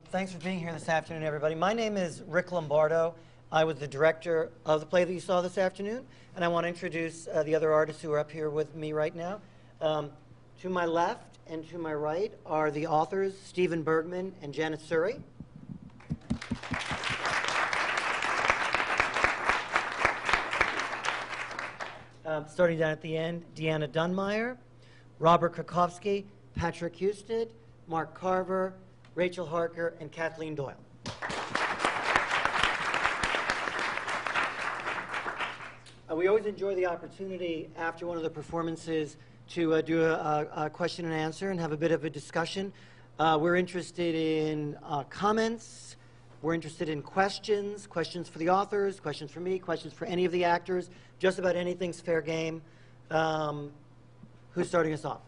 Thanks for being here this afternoon, everybody. My name is Rick Lombardo. I was the director of the play that you saw this afternoon, and I want to introduce the other artists who are up here with me right now. To my left and to my right are the authors, Stephen Bergman and Janet Surrey. Starting down at the end, Deanna Dunmeyer, Robert Krakowski, Patrick Husted, Mark Carver, Rachel Harker, and Kathleen Doyle. We always enjoy the opportunity after one of the performances to do a question and answer and have a bit of a discussion. We're interested in comments. We're interested in questions for the authors, questions for me, questions for any of the actors. Just about anything's fair game. Who's starting us off?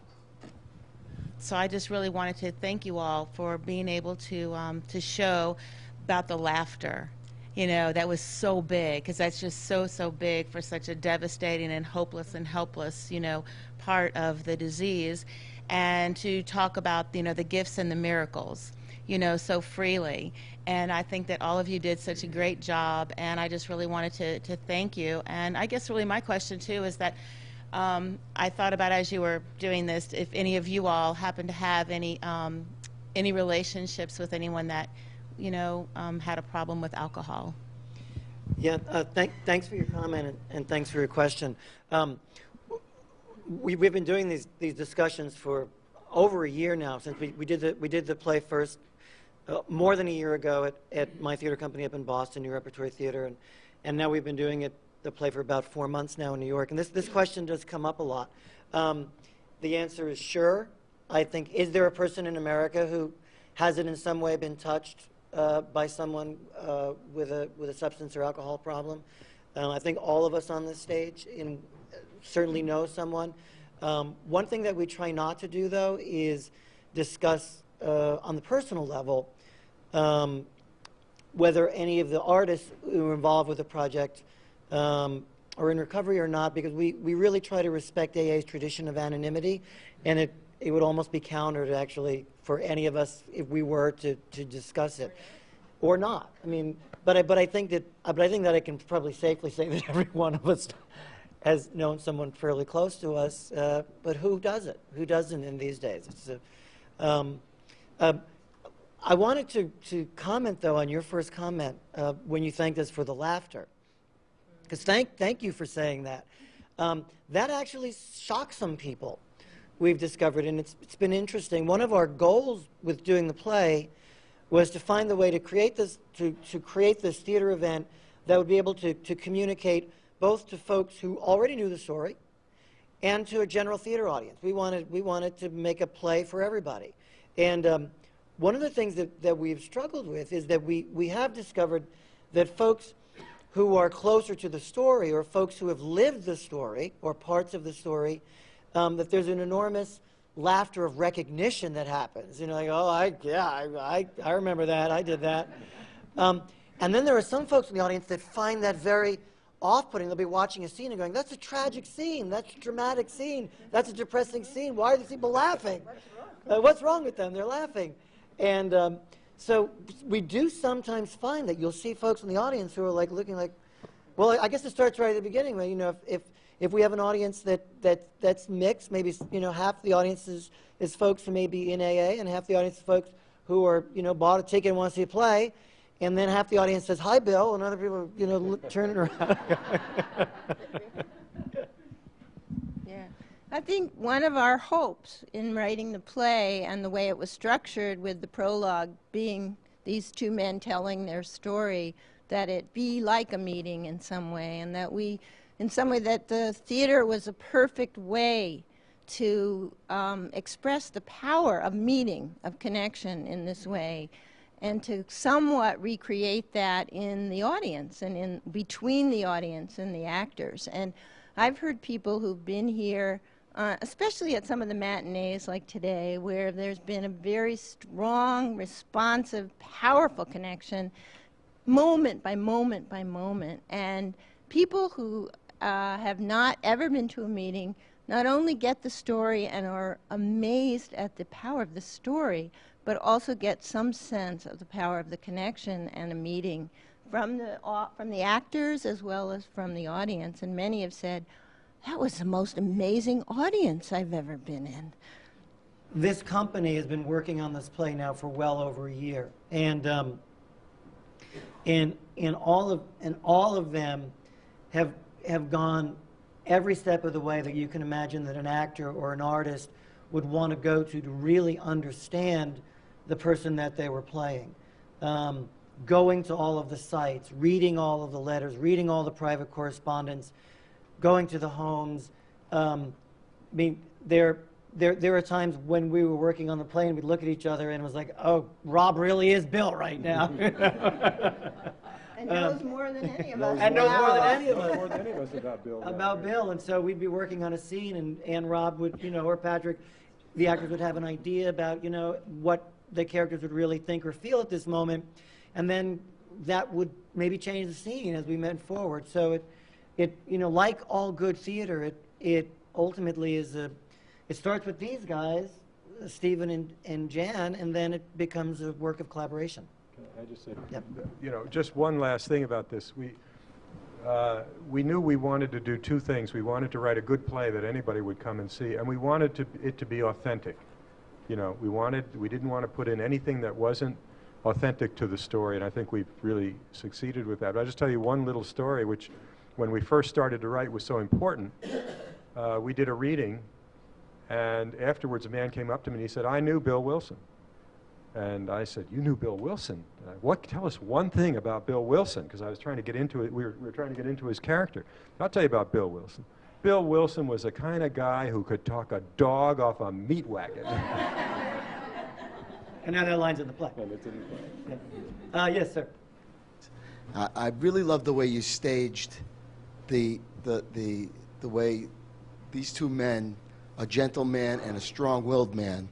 So I just really wanted to thank you all for being able to show about the laughter. You know, that was so big, because that's just so big for such a devastating and hopeless and helpless, you know, part of the disease. And to talk about, you know, the gifts and the miracles, you know, so freely. And I think that all of you did such a great job, and I just really wanted to thank you. And I guess really my question too is that I thought about, as you were doing this, if any of you all happen to have any relationships with anyone that, you know, had a problem with alcohol. Yeah, thanks for your comment and thanks for your question. We've been doing these discussions for over a year now, since we did the play first more than a year ago at my theater company up in Boston, New Repertory Theater, and now we've been doing the play for about 4 months now in New York. And this question does come up a lot. The answer is sure. I think, is there a person in America who hasn't in some way been touched by someone with a substance or alcohol problem? I think all of us on this stage certainly know someone. One thing that we try not to do, though, is discuss on the personal level whether any of the artists who are involved with the project are in recovery or not, because we really try to respect AA's tradition of anonymity, and it would almost be counter to actually for any of us if we were to discuss it or not. I mean, but I think that I can probably safely say that every one of us has known someone fairly close to us. But who does it? Who doesn't in these days? I wanted to comment though on your first comment when you thanked us for the laughter. Because thank you for saying that. That actually shocks some people, we've discovered, and it's been interesting. One of our goals with doing the play was to find the way to create this theater event that would be able to communicate both to folks who already knew the story and to a general theater audience. We wanted to make a play for everybody. And one of the things that we've struggled with is that we have discovered that folks who are closer to the story, or folks who have lived the story or parts of the story, that there's an enormous laughter of recognition that happens. You know, like, oh, I remember that, I did that. And then there are some folks in the audience that find that very off-putting. They'll be watching a scene and going, that's a tragic scene, that's a dramatic scene, that's a depressing scene, why are these people laughing? What's wrong with them? They're laughing. And so we do sometimes find that you'll see folks in the audience who are like looking like, well, I guess it starts right at the beginning. You know, if we have an audience that's mixed, maybe, you know, half the audience is folks who may be in AA, and half the audience is folks who are, you know, bought a ticket and want to see a play, and then half the audience says, hi, Bill, and other people, you know, turn it around. Yeah. I think one of our hopes in writing the play and the way it was structured, with the prologue being these two men telling their story, that it be like a meeting in some way, and that that the theater was a perfect way to express the power of meeting, of connection in this way, and to somewhat recreate that in the audience and in between the audience and the actors. And I've heard people who've been here, especially at some of the matinees like today, where there's been a very strong, responsive, powerful connection, moment by moment by moment. And people who have not ever been to a meeting not only get the story and are amazed at the power of the story, but also get some sense of the power of the connection and a meeting from the actors as well as from the audience. And many have said, that was the most amazing audience I've ever been in. This company has been working on this play now for well over a year, and all of them have gone every step of the way that you can imagine that an actor or an artist would want to go to really understand the person that they were playing. Going to all of the sites, reading all of the letters, reading all the private correspondence, going to the homes. I mean, there are times when we were working on the play and we'd look at each other and it was like, oh, Rob really is Bill right now. And knows more than any of us. And knows more than any of us. More than any of us about Bill. About Bill. And so we'd be working on a scene and Rob would, or Patrick, the actors would have an idea about, what the characters would really think or feel at this moment. And then that would maybe change the scene as we went forward. So it like all good theater, it ultimately is it starts with these guys, Stephen and Jan, and then it becomes a work of collaboration. Can I just say, Yep. Just one last thing about this. We knew we wanted to do two things. We wanted to write a good play that anybody would come and see, and we wanted it to be authentic. We didn't want to put in anything that wasn't authentic to the story, and I think we've really succeeded with that. But I'll just tell you one little story, which when we first started to write was so important. We did a reading, and afterwards a man came up to me and he said, I knew Bill Wilson. And I said, you knew Bill Wilson? Tell us one thing about Bill Wilson, because I was trying to get into it. We were trying to get into his character. I'll tell you about Bill Wilson. Bill Wilson was the kind of guy who could talk a dog off a meat wagon. And now that line's in the play. And it's in the play. Yes, sir. I really love the way you staged the way these two men, a gentle man and a strong-willed man,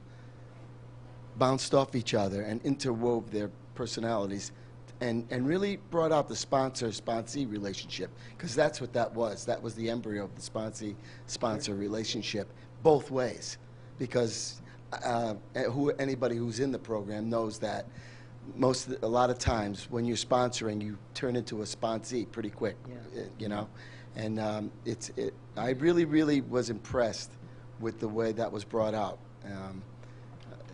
bounced off each other and interwove their personalities and really brought out the sponsor-sponsee relationship, because that's what that was. That was the embryo of the sponsor-sponsor relationship, both ways, because anybody who's in the program knows that a lot of times when you're sponsoring, you turn into a sponsee pretty quick, And I really was impressed with the way that was brought out.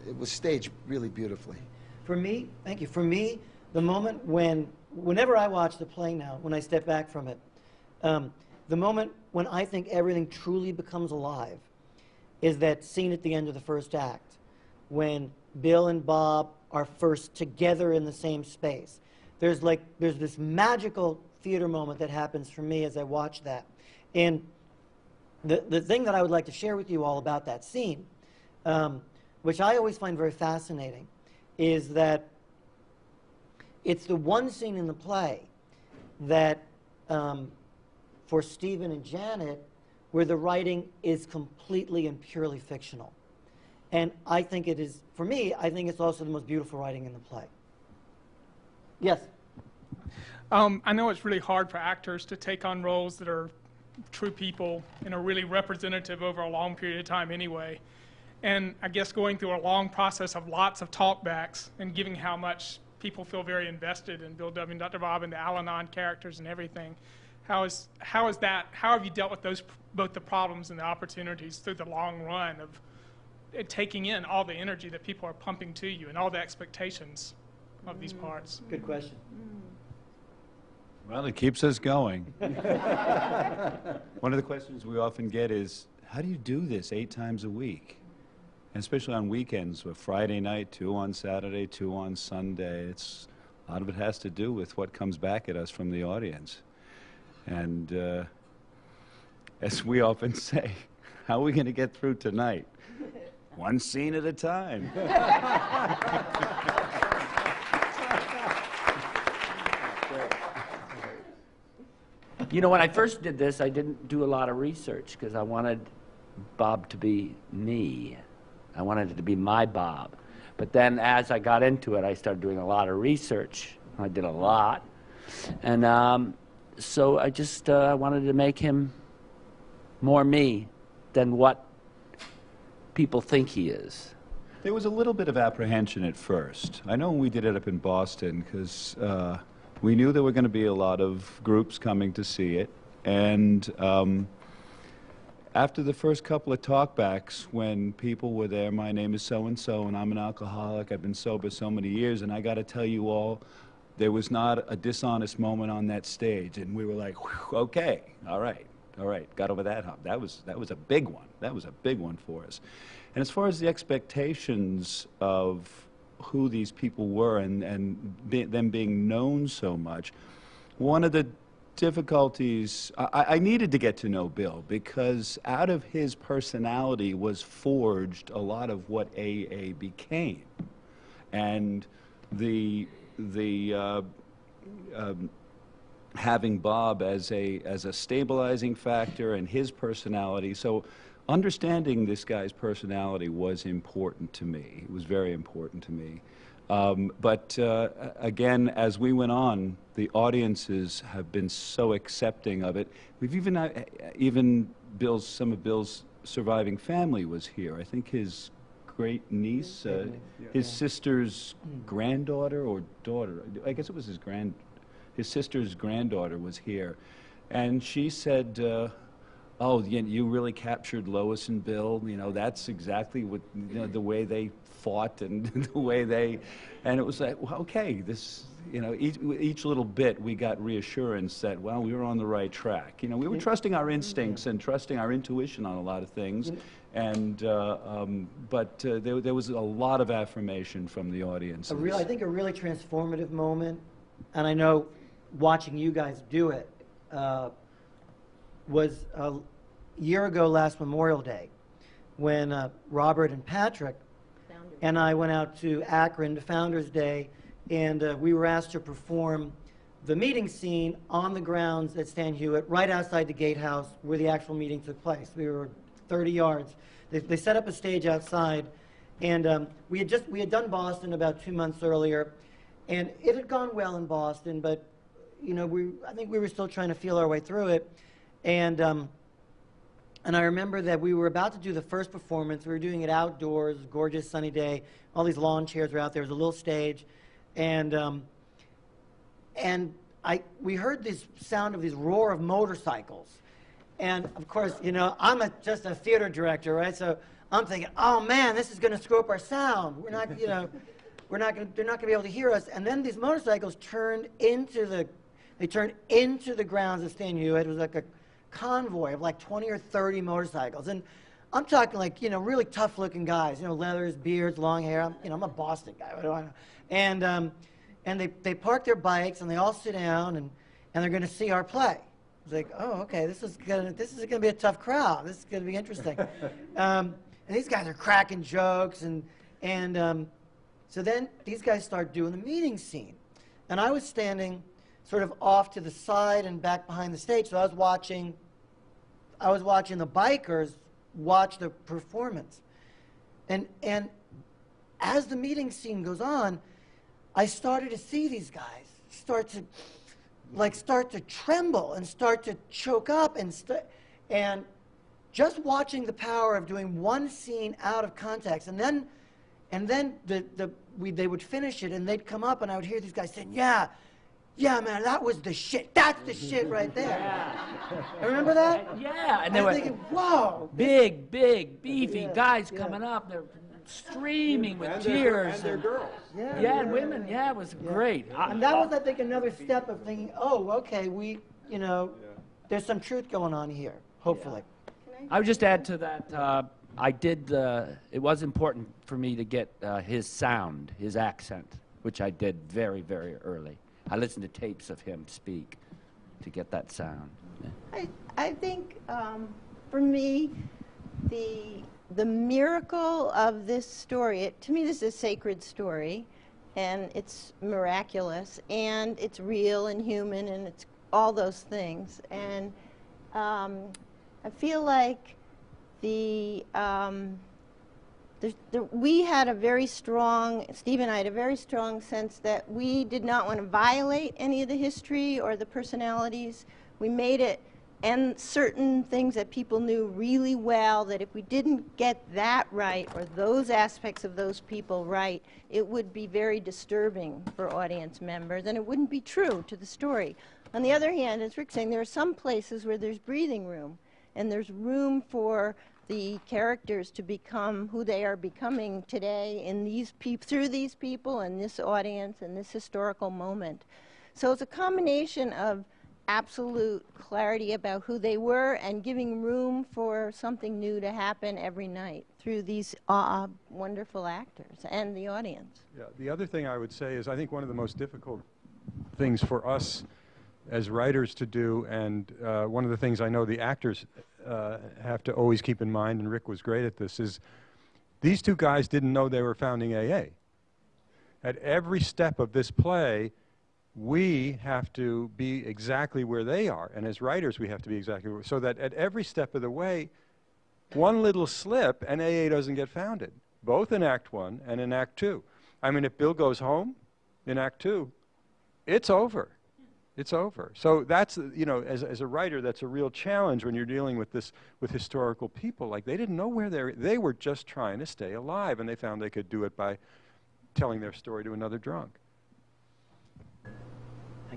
It was staged really beautifully. For me, thank you. For me, the moment whenever I watch the play now, when I step back from it, the moment when I think everything truly becomes alive is that scene at the end of the first act, when Bill and Bob are first together in the same space. There's this magical theater moment that happens for me as I watch that. And the thing that I would like to share with you all about that scene, which I always find very fascinating, is that it's the one scene in the play that, for Stephen and Janet, where the writing is completely and purely fictional. And I think it is, for me, I think it's also the most beautiful writing in the play. Yes? I know it's really hard for actors to take on roles that are true people and are really representative over a long period of time anyway. And I guess going through a long process of lots of talkbacks and giving how much people feel very invested in Bill W. and Dr. Bob and the Al-Anon characters and everything, how have you dealt with those, both the problems and the opportunities through the long run of taking in all the energy that people are pumping to you and all the expectations of these parts? Good question. Well, it keeps us going. One of the questions we often get is, how do you do this 8 times a week? And especially on weekends, with Friday night, 2 on Saturday, 2 on Sunday. A lot of it has to do with what comes back at us from the audience. And as we often say, how are we going to get through tonight? One scene at a time. When I first did this, I didn't do a lot of research because I wanted Bob to be me. I wanted it to be my Bob. But then as I got into it, I started doing a lot of research. I did a lot. And so I just wanted to make him more me than what people think he is. There was a little bit of apprehension at first. I know when we did it up in Boston, because we knew there were going to be a lot of groups coming to see it. And after the first couple of talkbacks, when people were there, my name is so-and-so, and I'm an alcoholic, I've been sober so many years, and I got to tell you all, there was not a dishonest moment on that stage. And we were like, whew, okay, all right, got over that hump. That was a big one. That was a big one for us. And as far as the expectations of who these people were and them being known so much, one of the difficulties, I needed to get to know Bill, because out of his personality was forged a lot of what AA became. And having Bob as a stabilizing factor and his personality. So understanding this guy's personality was important to me. It was very important to me. But again, as we went on, the audiences have been so accepting of it. We've even some of Bill's surviving family was here. I think his great niece, his sister's granddaughter or daughter, I guess it was his sister's granddaughter was here. And she said, oh, you really captured Lois and Bill. You know, that's exactly what, the way they fought and the way and it was like, well, okay, this, each little bit we got reassurance that, well, we were on the right track. We were trusting our instincts and trusting our intuition on a lot of things. And, but there was a lot of affirmation from the audience. I think a really transformative moment, and I know watching you guys do it, was a year ago last Memorial Day, when Robert and Patrick and I went out to Akron to Founders Day, and we were asked to perform the meeting scene on the grounds at Stan Hewitt, right outside the gatehouse where the actual meeting took place. We were 30 yards. They set up a stage outside, and we had done Boston about 2 months earlier, and it had gone well in Boston, but I think we were still trying to feel our way through it. And I remember that we were about to do the first performance. We were doing it outdoors, gorgeous sunny day. All these lawn chairs were out there. There was a little stage, and we heard this sound of this roar of motorcycles. And of course, I'm just a theater director, right? So I'm thinking, oh man, this is going to screw up our sound. We're not, they're not going to be able to hear us. And then these motorcycles turned into the grounds of Stan Hewitt. It was like a convoy of like 20 or 30 motorcycles. And I'm talking like, really tough-looking guys, leathers, beards, long hair. I'm a Boston guy. What do I know? And they park their bikes, and they all sit down, and they're going to see our play. It's like, oh, okay, this is gonna be a tough crowd. This is gonna be interesting. And these guys are cracking jokes, and so then these guys start doing the meeting scene, and I was standing sort of off to the side and back behind the stage, so I was watching the bikers watch the performance, and as the meeting scene goes on, I started to see these guys start to tremble and start to choke up, and just watching the power of doing one scene out of context, and then they would finish it, and they'd come up, and I would hear these guys saying, yeah, man, that was the shit. That's the shit right there. Yeah. Remember that? Yeah. And they were thinking, whoa. Big, beefy guys coming up. They're streaming with tears. And their girls. Yeah, and women. Yeah, it was great. And that was, I think, another step of thinking, oh, okay, there's some truth going on here, hopefully. Yeah. I would just add to that, it was important for me to get his sound, his accent, which I did very, very early. I listened to tapes of him speak to get that sound. Yeah. I think, for me, the miracle of this story, to me this is a sacred story, and it's miraculous, and it's real and human, and it's all those things. And I feel like we had a very strong, Steve and I had a very strong sense that we did not want to violate any of the history or the personalities. We made it and certain things that people knew really well, that if we didn't get that right or those aspects of those people right, it would be very disturbing for audience members and it wouldn't be true to the story. On the other hand, as Rick's saying, there are some places where there's breathing room and there's room for the characters to become who they are becoming today in these through these people and this audience and this historical moment. So it's a combination of absolute clarity about who they were and giving room for something new to happen every night through these wonderful actors and the audience. Yeah, the other thing I would say is I think one of the most difficult things for us as writers to do, and one of the things I know the actors have to always keep in mind, and Rick was great at this, is these two guys didn't know they were founding AA. At every step of this play, we have to be exactly where they are, and as writers we have to be exactly where, so that at every step of the way, one little slip and AA doesn't get founded, both in Act 1 and in Act 2. I mean, if Bill goes home in Act 2, it's over. It's over. So that's, you know, as a writer, that's a real challenge when you're dealing with this, with historical people. Like, they didn't know where they were just trying to stay alive, and they found they could do it by telling their story to another drunk.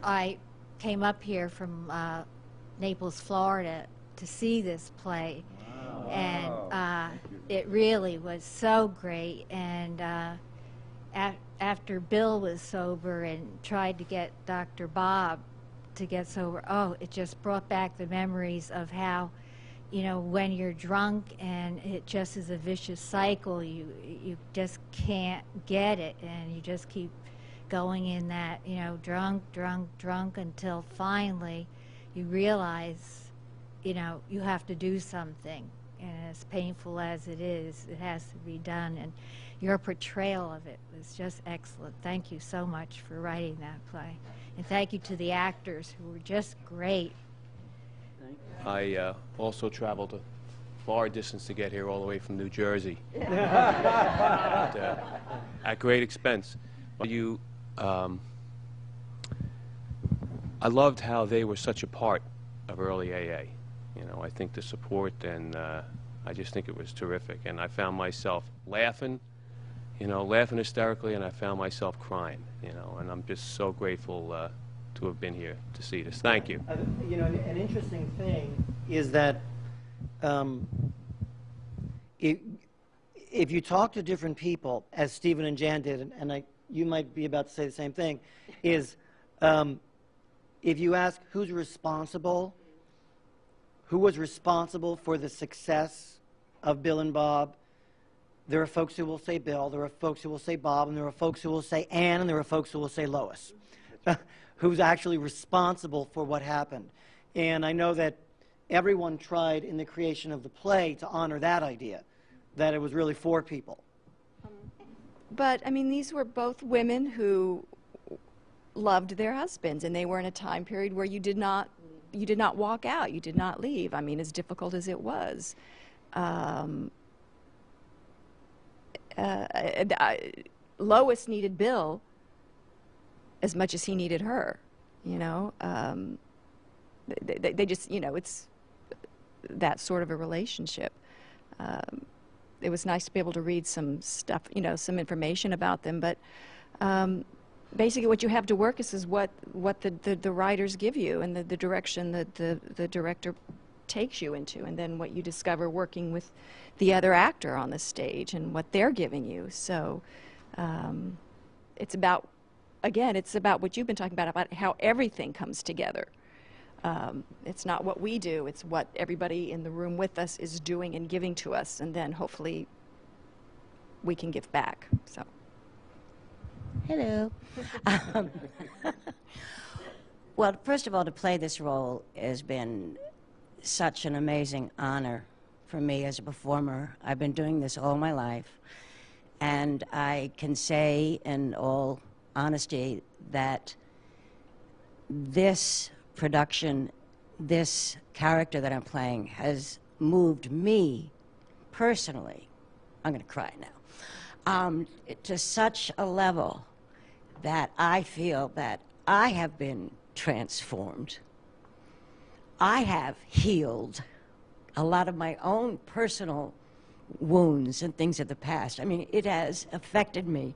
I came up here from Naples, Florida to see this play. Wow. And it really was so great. And after Bill was sober and tried to get Dr. Bob to get sober, oh, it just brought back the memories of how, you know, when you're drunk and it just is a vicious cycle, you just can't get it, and you just keep going in that, you know, drunk until finally you realize, you know, you have to do something. And as painful as it is, it has to be done. And your portrayal of it was just excellent. Thank you so much for writing that play. And thank you to the actors who were just great. I also traveled a far distance to get here, all the way from New Jersey. And, at great expense. I loved how they were such a part of early AA. You know, I think the support, and I just think it was terrific. And I found myself laughing, you know, laughing hysterically, and I found myself crying, you know, and I'm just so grateful to have been here to see this. Thank you. You know, an interesting thing is that if you talk to different people, as Stephen and Jan did, and you might be about to say the same thing, is if you ask who's responsible, who was responsible for the success of Bill and Bob, there are folks who will say Bill, there are folks who will say Bob, and there are folks who will say Ann, and there are folks who will say Lois, who's actually responsible for what happened. And I know that everyone tried in the creation of the play to honor that idea, that it was really for people. But, I mean, these were both women who loved their husbands, and they were in a time period where you did not walk out, you did not leave. I mean, as difficult as it was. Lois needed Bill as much as he needed her, you know. They just, you know, it's that sort of a relationship. It was nice to be able to read some stuff, you know, some information about them, but basically what you have to work is what the writers give you, and the direction that the director takes you into, and then what you discover working with the other actor on the stage and what they're giving you. So it's about, again, it's about what you've been talking about how everything comes together. It's not what we do, it's what everybody in the room with us is doing and giving to us, and then hopefully we can give back. So. Hello. Well, first of all, to play this role has been such an amazing honor for me as a performer. I've been doing this all my life, and I can say in all honesty that this production, this character that I'm playing, has moved me personally, I'm going to cry now, to such a level that I feel that I have been transformed. I have healed a lot of my own personal wounds and things of the past. I mean, it has affected me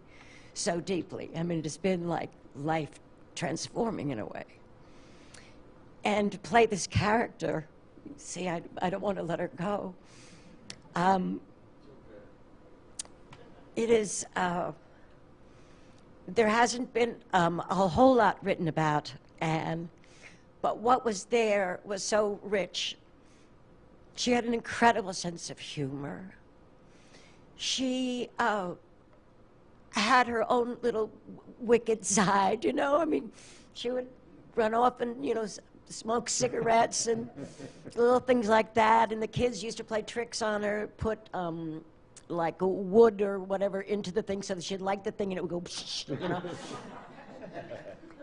so deeply. I mean, it has been like life transforming in a way. And to play this character, see, I don't want to let her go. It is, there hasn't been a whole lot written about Anne, but what was there was so rich. She had an incredible sense of humor. She had her own little wicked side, you know? I mean, she would run off and, you know, smoke cigarettes and little things like that. And the kids used to play tricks on her, put like wood or whatever into the thing so that she'd like the thing and it would go, you know?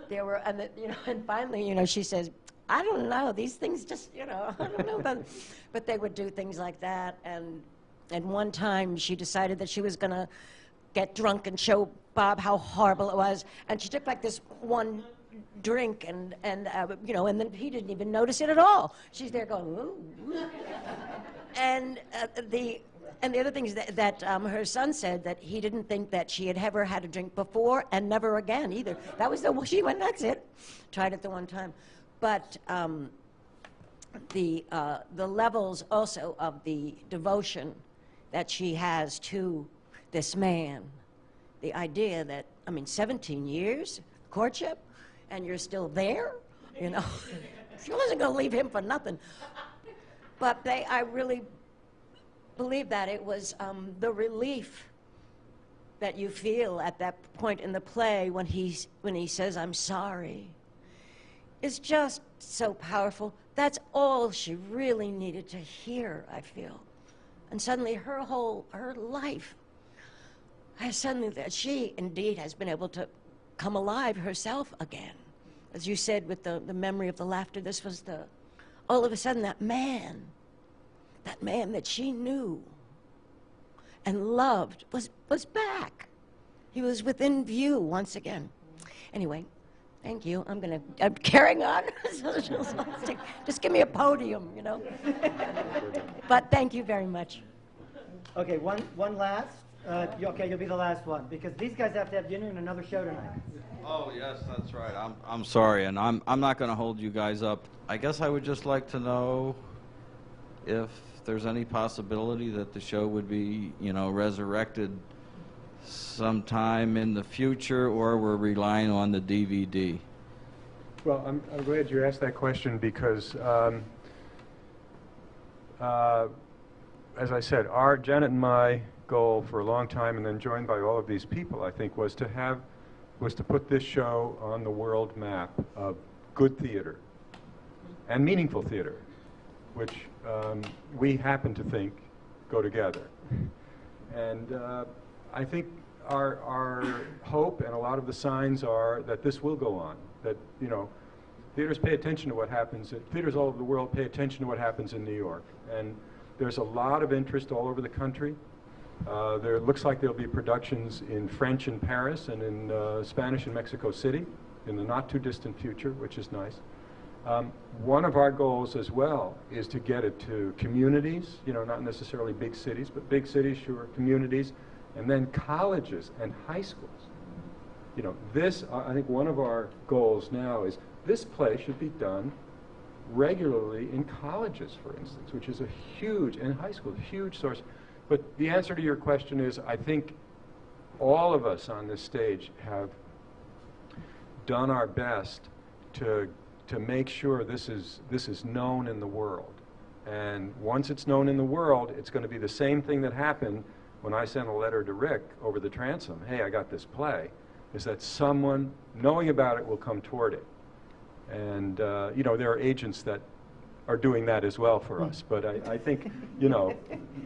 There were, and you know, and finally, you know, she says, I don't know, these things just, you know, I don't know. But they would do things like that. And one time she decided that she was going to get drunk and show Bob how horrible it was. And she took like this one drink and you know, and then he didn't even notice it at all. She's there going, ooh. And the other thing is that her son said that he didn't think that she had ever had a drink before and never again either. That was she went, that's it. Tried it the one time. But the levels also of the devotion that she has to this man, the idea that, I mean, 17 years courtship, and you're still there, you know. She wasn't going to leave him for nothing. But I really believe that it was the relief that you feel at that point in the play when he says, I'm sorry, is just so powerful. That's all she really needed to hear, I feel. And suddenly her life has suddenly, that she indeed has been able to come alive herself again. As you said, with the memory of the laughter, this was all of a sudden that man that she knew and loved was back. He was within view once again. Anyway, thank you. I'm carrying on. Just give me a podium, you know. But thank you very much. Okay, one last. Okay, you'll be the last one because these guys have to have dinner and another show tonight. Oh yes, that's right. I'm sorry, and I'm not going to hold you guys up. I guess I would just like to know if there's any possibility that the show would be, you know, resurrected sometime in the future, or we're relying on the DVD. Well, I'm glad you asked that question because, as I said, Janet and my goal for a long time, and then joined by all of these people, I think, was to put this show on the world map of good theater and meaningful theater, which we happen to think go together. And I think our hope and a lot of the signs are that this will go on, that, you know, theaters pay attention to what happens, theaters all over the world pay attention to what happens in New York. And there's a lot of interest all over the country. There looks like there'll be productions in French in Paris and in Spanish in Mexico City in the not too distant future, which is nice. One of our goals as well is to get it to communities, you know, not necessarily big cities, but big cities, sure, communities, and then colleges and high schools. You know, this, I think one of our goals now is this play should be done regularly in colleges, for instance, which is a huge, and high school, huge source. But the answer to your question is, I think all of us on this stage have done our best to make sure this is known in the world. And once it's known in the world, it's going to be the same thing that happened when I sent a letter to Rick over the transom. Hey, I got this play. Is that someone knowing about it will come toward it. And, you know, there are agents that are doing that as well for us. But I think, you know,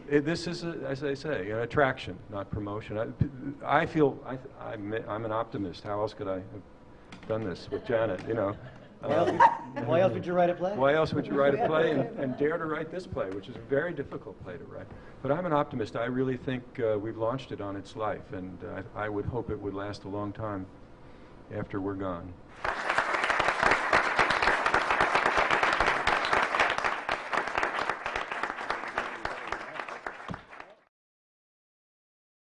this is, as I say, an attraction, not promotion. I feel, I'm an optimist. How else could I have done this with Janet, you know? Why else would you write a play? Why else would you write a play and dare to write this play, which is a very difficult play to write? But I'm an optimist. I really think we've launched it on its life, and I would hope it would last a long time after we're gone.